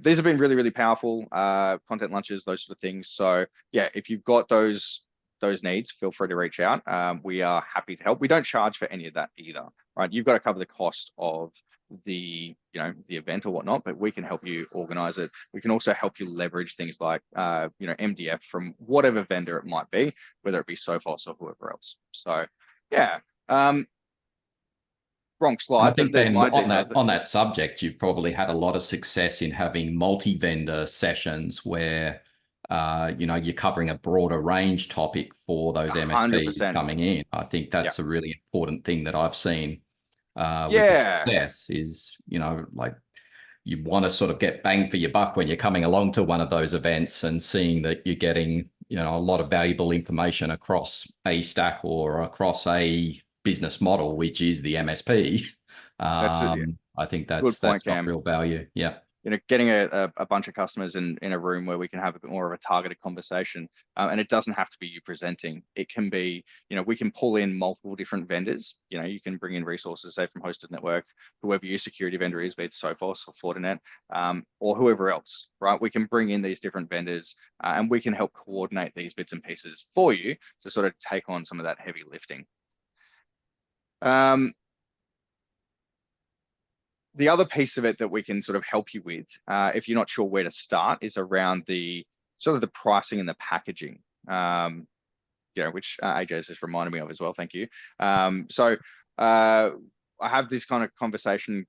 These have been really, really powerful, content lunches, those sort of things. So yeah, if you've got those needs, feel free to reach out. We are happy to help. We don't charge for any of that either, right? You've got to cover the cost of the event or whatnot, but we can help you organize it. We can also help you leverage things like MDF from whatever vendor it might be, whether it be Sophos or whoever else. So yeah. Wrong slide, I think but there's then my details. on that subject, you've probably had a lot of success in having multi-vendor sessions where you're covering a broader range topic for those MSPs 100%. coming in. I think that's a really important thing that I've seen with the success is, like you want to sort of get bang for your buck when you're coming along to one of those events and seeing that you're getting, a lot of valuable information across a stack or across a business model, which is the MSP. That's it. I think Good point, that's got Cam. real value. Yeah. Getting a bunch of customers in a room where we can have a bit more of a targeted conversation, and it doesn't have to be you presenting. It can be, we can pull in multiple different vendors. You can bring in resources, say from hosted network, whoever your security vendor is, be it Sophos or Fortinet, or whoever else, right? We can bring in these different vendors, and we can help coordinate these bits and pieces for you to sort of take on some of that heavy lifting. The other piece of it that we can sort of help you with, if you're not sure where to start, is around the sort of the pricing and the packaging, which AJ has just reminded me of as well. Thank you. So I have this kind of conversation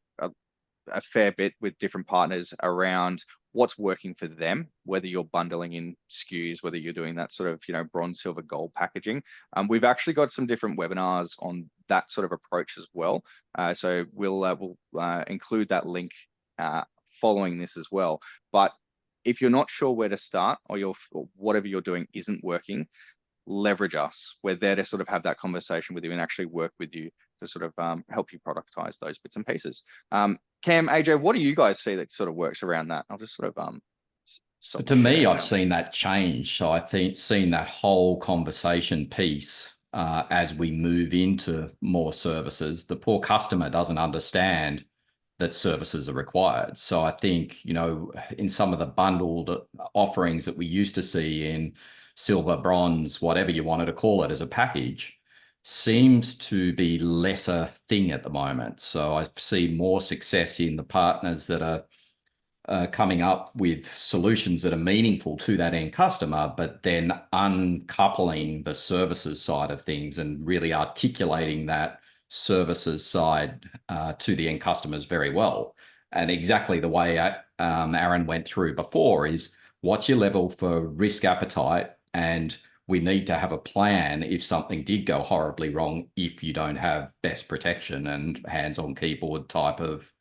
a fair bit with different partners around what's working for them, whether you're bundling in SKUs, whether you're doing that sort of, bronze, silver, gold packaging. We've actually got some different webinars on that sort of approach as well. So we'll include that link following this as well. But if you're not sure where to start or whatever you're doing isn't working, leverage us. We're there to sort of have that conversation with you and actually work with you to sort of help you productize those bits and pieces. Cam, AJ, what do you guys see that sort of works around that? I'll just sort of So to me, I've seen that change. So I think seeing that whole conversation piece as we move into more services, the poor customer doesn't understand that services are required. So I think, in some of the bundled offerings that we used to see in silver, bronze, whatever you wanted to call it as a package, seems to be lesser thing at the moment. So I see more success in the partners that are coming up with solutions that are meaningful to that end customer, but then uncoupling the services side of things and really articulating that services side to the end customers very well. And exactly the way Aaron went through before is what's your level for risk appetite, and we need to have a plan if something did go horribly wrong, if you don't have best protection and hands-on keyboard type of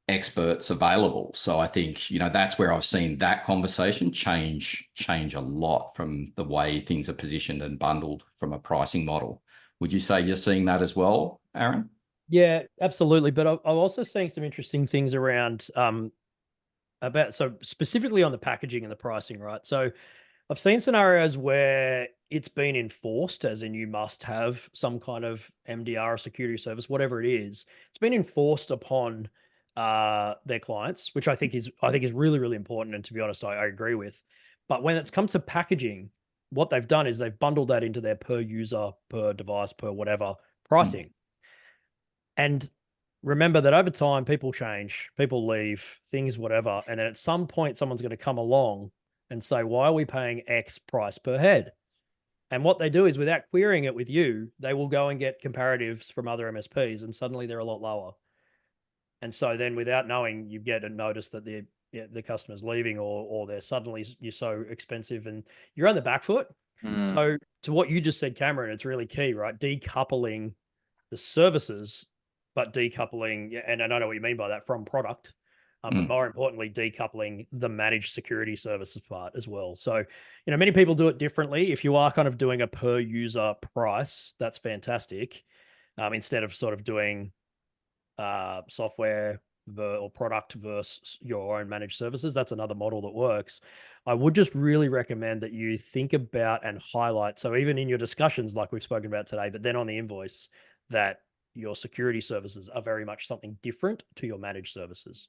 experts available. So I think, that's where I've seen that conversation change a lot from the way things are positioned and bundled from a pricing model. Would you say you're seeing that as well, Aaron? Yeah, absolutely. But I'm also seeing some interesting things around so specifically on the packaging and the pricing, right? So I've seen scenarios where it's been enforced, as in you must have some kind of MDR or security service, whatever it is. It's been enforced upon their clients, which I think is really, really important. And to be honest, I agree with. But when it's come to packaging, what they've done is they've bundled that into their per user, per device, per whatever pricing. And remember that over time, people change, people leave, things, whatever. And then at some point, someone's going to come along and say, why are we paying X price per head? And what they do is, without querying it with you, they will go and get comparatives from other MSPs, and suddenly they're a lot lower. And so then without knowing, you get a notice that the customer's leaving, or they're suddenly, you're so expensive and you're on the back foot. So to what you just said, Cameron, it's really key, right? Decoupling the services, but decoupling, and I know what you mean by that, from product. But more importantly, decoupling the managed security services part as well. So, many people do it differently. If you are kind of doing a per user price, that's fantastic. Instead of sort of doing software or product versus your own managed services, that's another model that works. I would just really recommend that you think about and highlight. So even in your discussions, like we've spoken about today, but then on the invoice, that your security services are very much something different to your managed services.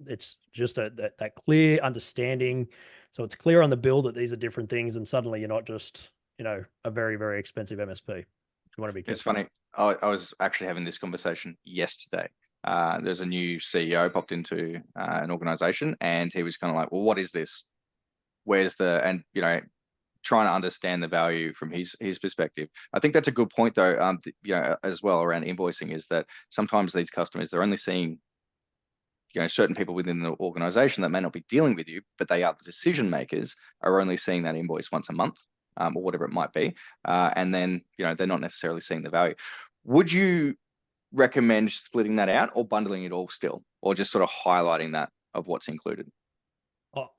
It's just that clear understanding. So it's clear on the bill that these are different things, and suddenly you're not just, a very, very expensive MSP. You want to be careful. It's funny. I was actually having this conversation yesterday. There's a new CEO popped into an organization, and he was kind of like, well, what is this? Where's and trying to understand the value from his perspective. I think that's a good point though, as well around invoicing, is that sometimes these customers, they're only seeing certain people within the organization that may not be dealing with you, but they are the decision makers, are only seeing that invoice once a month, or whatever it might be. And then, they're not necessarily seeing the value. Would you recommend splitting that out or bundling it all still, or just sort of highlighting that of what's included?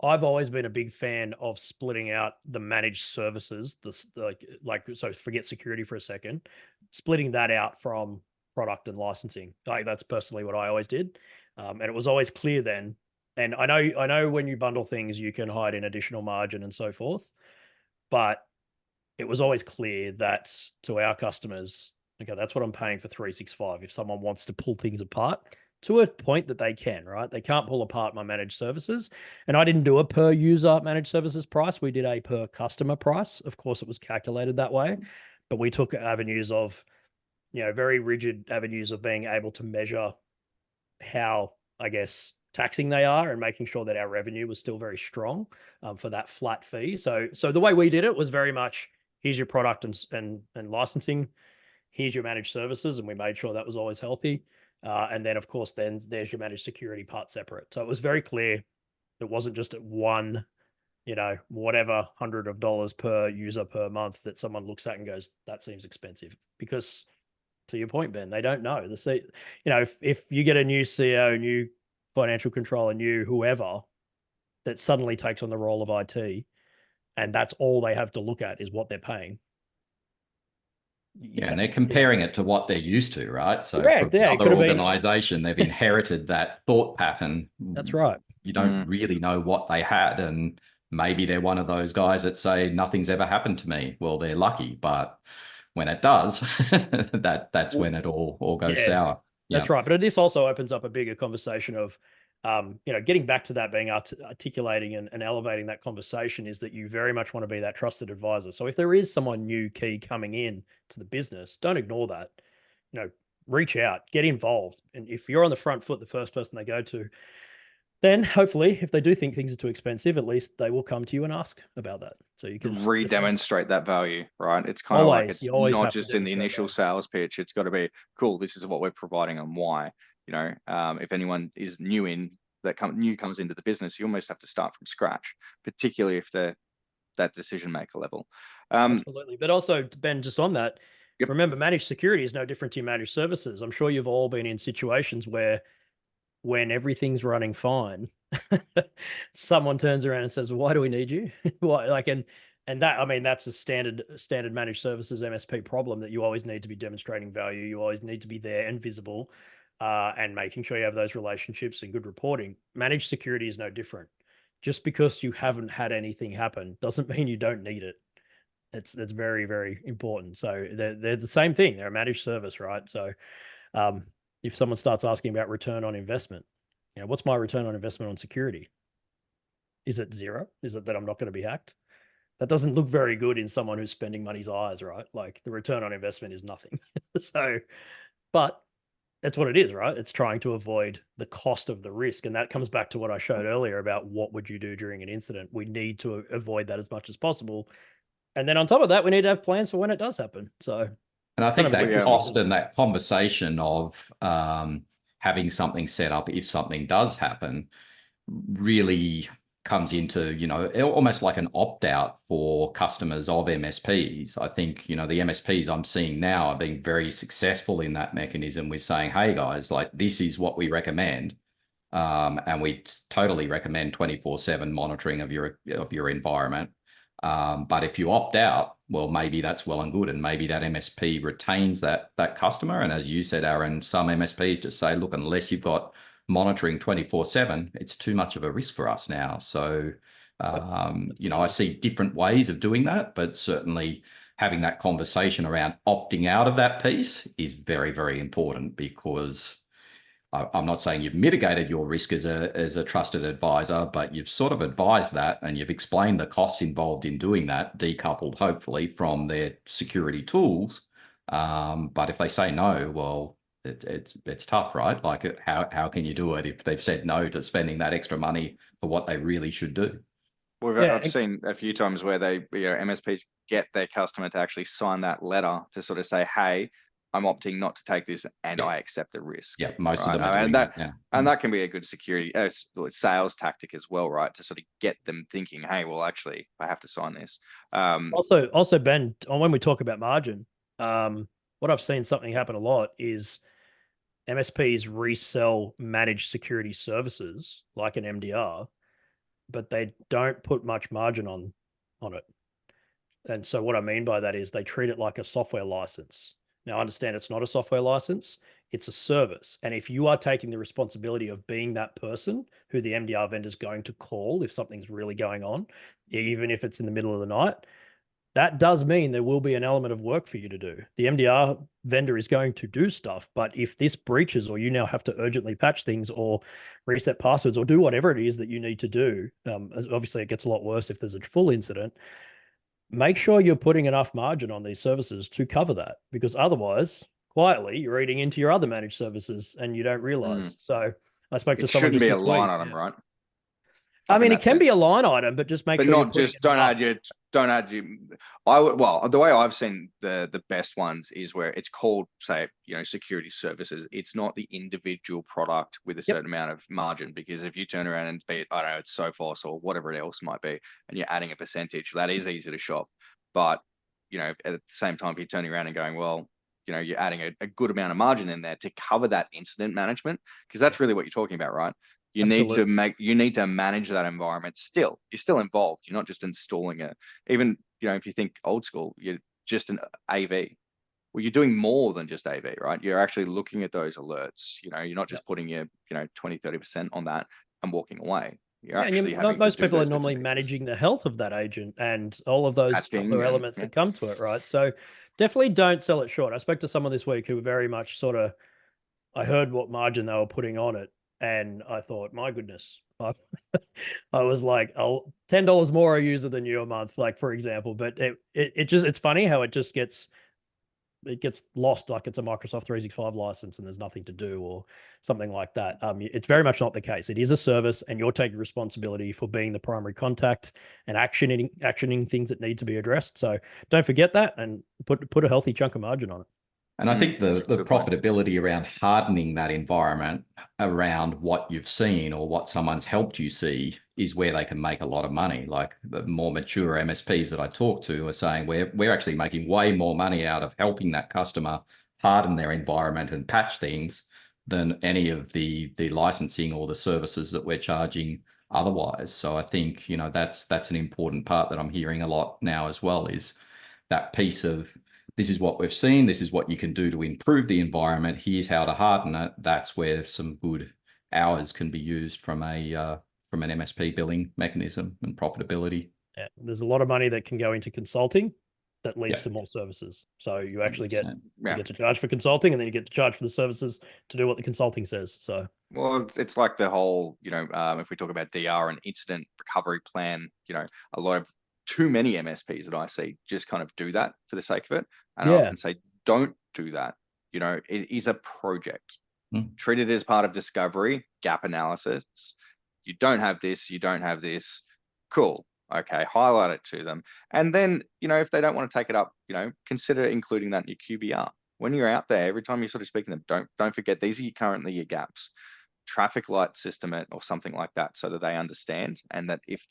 I've always been a big fan of splitting out the managed services, so forget security for a second, splitting that out from product and licensing. Like, that's personally what I always did. And it was always clear then. And I know when you bundle things, you can hide in additional margin and so forth, but it was always clear that to our customers, okay, that's what I'm paying for 365. If someone wants to pull things apart, to a point that they can, right? They can't pull apart my managed services. And I didn't do a per user managed services price. We did a per customer price. Of course, it was calculated that way, but we took avenues of, very rigid avenues of being able to measure how, I guess, taxing they are, and making sure that our revenue was still very strong for that flat fee. So the way we did it was very much, here's your product and licensing, here's your managed services, and we made sure that was always healthy. And then, of course, then there's your managed security part separate. So it was very clear. It wasn't just at one, whatever $100 per user per month that someone looks at and goes, that seems expensive. Because to your point, Ben, they don't know. If you get a new CEO, new financial controller, new whoever that suddenly takes on the role of IT, and that's all they have to look at is what they're paying. Yeah, and they're comparing it to what they're used to, right? So Correct, from yeah, it could another have been- organization, they've inherited that thought pattern. That's right. You don't really know what they had, and maybe they're one of those guys that say nothing's ever happened to me. Well, they're lucky, but when it does, that's when it all goes sour. That's right. But this also opens up a bigger conversation of, getting back to that, being articulating and elevating that conversation, is that you very much want to be that trusted advisor. So if there is someone new key coming in to the business, don't ignore that. Reach out, get involved. And if you're on the front foot, the first person they go to, then hopefully, if they do think things are too expensive, at least they will come to you and ask about that. So you can re-demonstrate that value, right? It's kind of like, it's not just in the demonstrate initial sales pitch. It's got to be, cool, this is what we're providing and why. If anyone is new comes into the business, you almost have to start from scratch, particularly if they're that decision maker level. Absolutely. But also, Ben, just on that, Yep. remember, managed security is no different to your managed services. I'm sure you've all been in situations where, when everything's running fine, someone turns around and says, "Why do we need you?" And that, I mean, that's a standard managed services MSP problem, that you always need to be demonstrating value. You always need to be there and visible, and making sure you have those relationships and good reporting. Managed security is no different. Just because you haven't had anything happen doesn't mean you don't need it. It's very, very important. So they're the same thing. They're a managed service, right? So if someone starts asking about return on investment, what's my return on investment on security? Is it zero? Is it that I'm not going to be hacked? That doesn't look very good in someone who's spending money's eyes, right? Like, the return on investment is nothing. But that's what it is, right? It's trying to avoid the cost of the risk. And that comes back to what I showed earlier about what would you do during an incident. We need to avoid that as much as possible. And then on top of that, we need to have plans for when it does happen. So, and I think that cost and that conversation of having something set up if something does happen really comes into, almost like an opt-out for customers of MSPs. I think, the MSPs I'm seeing now are being very successful in that mechanism with saying, hey guys, like, this is what we recommend. And we totally recommend 24/7 monitoring of your environment. But if you opt out, well, maybe that's well and good, and maybe that MSP retains that customer. And as you said, Aaron, some MSPs just say, look, unless you've got monitoring 24/7, it's too much of a risk for us now. So, I see different ways of doing that, but certainly having that conversation around opting out of that piece is very, very important, because I'm not saying you've mitigated your risk as a trusted advisor, but you've sort of advised that and you've explained the costs involved in doing that, decoupled hopefully from their security tools. But if they say no, well, it's tough, right? Like, how can you do it if they've said no to spending that extra money for what they really should do? Well, Yeah, I've seen a few times where they, MSPs get their customer to actually sign that letter to sort of say, hey, I'm opting not to take this and Yeah. I accept the risk. Yeah, most of Right? them are doing And that. Yeah. that can be a good security sales tactic as well, right? To sort of get them thinking, hey, well, actually, I have to sign this. Also, Ben, when we talk about margin, what I've seen something happen a lot is MSPs resell managed security services like an MDR, but they don't put much margin on it. And so what I mean by that is they treat it like a software license. Now, I understand it's not a software license, it's a service. And if you are taking the responsibility of being that person who the MDR vendor is going to call if something's really going on, even if it's in the middle of the night, that does mean there will be an element of work for you to do. The MDR vendor is going to do stuff, but if this breaches or you now have to urgently patch things or reset passwords or do whatever it is that you need to do, obviously it gets a lot worse if there's a full incident. Make sure you're putting enough margin on these services to cover that, because otherwise, quietly, you're eating into your other managed services and you don't realize. So I spoke to It someone shouldn't just be a this line week. item, right? I Like in mean, it that can be a sense. line item, but just make But sure you're not putting just don't enough. add your I would, well, the way I've seen the best ones is where it's called, say, security services. It's not the individual product with a Yep. certain amount of margin, because if you turn around and be, I don't know, it's Sophos or whatever it else might be, and you're adding a percentage, that is easy to shop. But at the same time, if you're turning around and going, well, you're adding a good amount of margin in there to cover that incident management, because that's really what you're talking about, right? You need to manage that environment. Still, you're still involved. You're not just installing it. Even, if you think old school, you're just an AV. Well, you're doing more than just AV, right? You're actually looking at those alerts. You're not just putting your, 20, 30% on that and walking away. You're actually having most to do people are those bits and normally pieces. managing the health of that agent and all of those Patching other and- elements yeah. that come to it, right? So definitely don't sell it short. I spoke to someone this week who were very much sort of, I heard what margin they were putting on it, and I thought, my goodness, I was like, oh, $10 more a user than you a month, like, for example. But it's funny how it gets lost, like it's a Microsoft 365 license and there's nothing to do or something like that. It's very much not the case. It is a service, and you're taking responsibility for being the primary contact and actioning things that need to be addressed. So don't forget that, and put a healthy chunk of margin on it. And I think the good point. profitability around hardening that environment around what you've seen or what someone's helped you see is where they can make a lot of money. Like the more mature MSPs that I talk to are saying we're actually making way more money out of helping that customer harden their environment and patch things than any of the licensing or the services that we're charging otherwise. So I think, that's an important part that I'm hearing a lot now as well, is that piece of, this is what we've seen, this is what you can do to improve the environment, here's how to harden it. That's where some good hours can be used from an MSP billing mechanism and profitability. Yeah, there's a lot of money that can go into consulting that leads Yeah. to more services. So you actually get 100%. you get to charge for consulting, and then you get to charge for the services to do what the consulting says. So Well, it's like the whole, if we talk about DR and incident recovery plan, a lot of too many MSPs that I see just kind of do that for the sake of it. And I Yeah. often say, don't do that. It is a project. Treat it as part of discovery, gap analysis. You don't have this, you don't have this. Cool. Okay, highlight it to them. And then, if they don't want to take it up, consider including that in your QBR. When you're out there, every time you're sort of speaking to them, don't forget, these are currently your gaps. Traffic light system it or something like that, so that they understand, and that if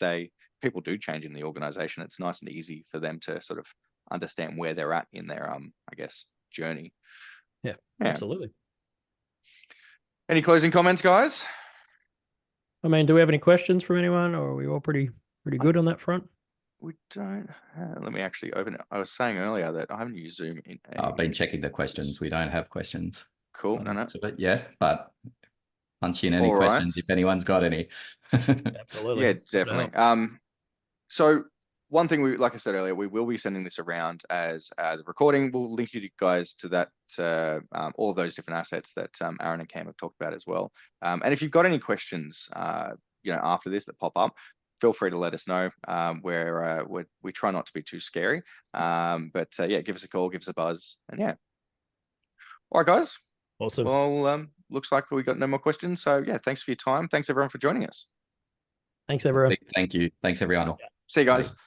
people do change in the organization, it's nice and easy for them to sort of understand where they're at in their I guess journey. Yeah, absolutely. Any closing comments, guys? I mean, do we have any questions from anyone, or are we all pretty good on that front? We don't let me actually open it. I was saying earlier that I haven't used Zoom in I've been checking the questions. We don't have questions. Cool. No. Yet, but punch in any All right. questions if anyone's got any. Absolutely. Yeah, definitely. So one thing like I said earlier, we will be sending this around as the recording. We'll link you guys to that, all of those different assets that Aaron and Cam have talked about as well. And if you've got any questions, after this that pop up, feel free to let us know. We try not to be too scary, but yeah, give us a call, give us a buzz, and yeah. All right, guys. Awesome. Well, looks like we got no more questions. So yeah, thanks for your time. Thanks everyone for joining us. Thanks, everyone. Thank you. Thanks, everyone. See you guys. Bye.